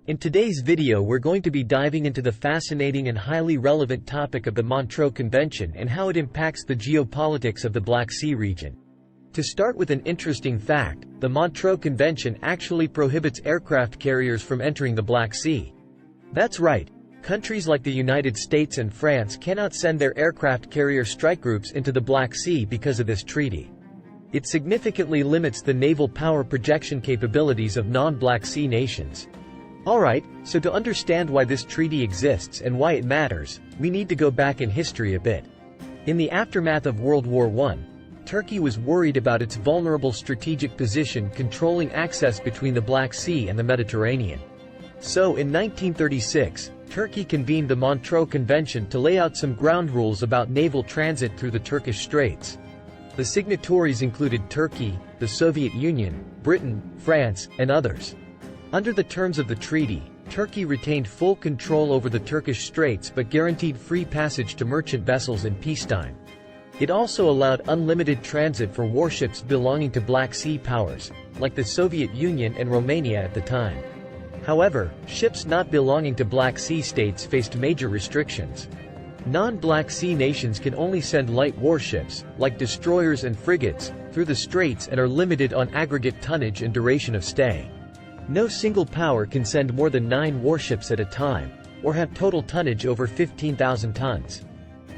In today's video we're going to be diving into the fascinating and highly relevant topic of the Montreux Convention and how it impacts the geopolitics of the Black Sea region. To start with an interesting fact, the Montreux Convention actually prohibits aircraft carriers from entering the Black Sea. That's right, countries like the United States and France cannot send their aircraft carrier strike groups into the Black Sea because of this treaty. It significantly limits the naval power projection capabilities of non-Black Sea nations. Alright, so to understand why this treaty exists and why it matters, we need to go back in history a bit. In the aftermath of World War I, Turkey was worried about its vulnerable strategic position controlling access between the Black Sea and the Mediterranean. So in 1936, Turkey convened the Montreux Convention to lay out some ground rules about naval transit through the Turkish Straits. The signatories included Turkey, the Soviet Union, Britain, France, and others. Under the terms of the treaty, Turkey retained full control over the Turkish Straits but guaranteed free passage to merchant vessels in peacetime. It also allowed unlimited transit for warships belonging to Black Sea powers, like the Soviet Union and Romania at the time. However, ships not belonging to Black Sea states faced major restrictions. Non-Black Sea nations can only send light warships, like destroyers and frigates, through the straits and are limited on aggregate tonnage and duration of stay. No single power can send more than 9 warships at a time, or have total tonnage over 15,000 tons.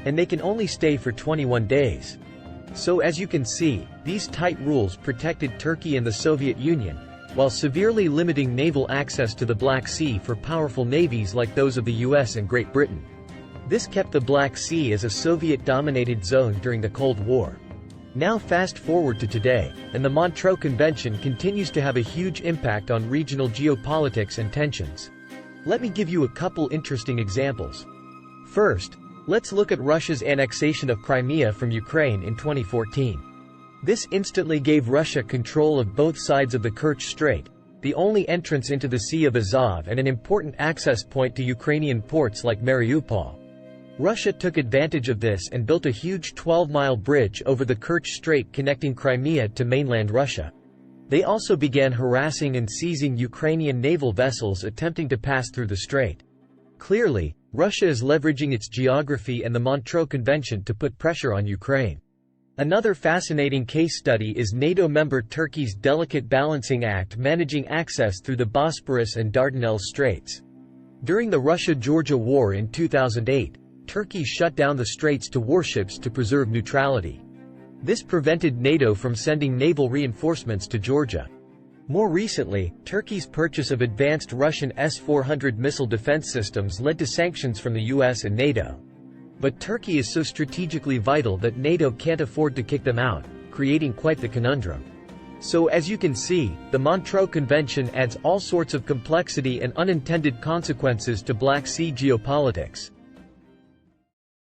And they can only stay for 21 days. So as you can see, these tight rules protected Turkey and the Soviet Union, while severely limiting naval access to the Black Sea for powerful navies like those of the US and Great Britain. This kept the Black Sea as a Soviet-dominated zone during the Cold War. Now fast forward to today, and the Montreux Convention continues to have a huge impact on regional geopolitics and tensions. Let me give you a couple interesting examples. First, let's look at Russia's annexation of Crimea from Ukraine in 2014. This instantly gave Russia control of both sides of the Kerch Strait, the only entrance into the Sea of Azov and an important access point to Ukrainian ports like Mariupol. Russia took advantage of this and built a huge 12-mile bridge over the Kerch Strait connecting Crimea to mainland Russia. They also began harassing and seizing Ukrainian naval vessels attempting to pass through the strait. Clearly, Russia is leveraging its geography and the Montreux Convention to put pressure on Ukraine. Another fascinating case study is NATO member Turkey's delicate balancing act managing access through the Bosporus and Dardanelles Straits. During the Russia-Georgia War in 2008, Turkey shut down the straits to warships to preserve neutrality. This prevented NATO from sending naval reinforcements to Georgia. More recently, Turkey's purchase of advanced Russian S-400 missile defense systems led to sanctions from the US and NATO. But Turkey is so strategically vital that NATO can't afford to kick them out, creating quite the conundrum. So as you can see, the Montreux Convention adds all sorts of complexity and unintended consequences to Black Sea geopolitics.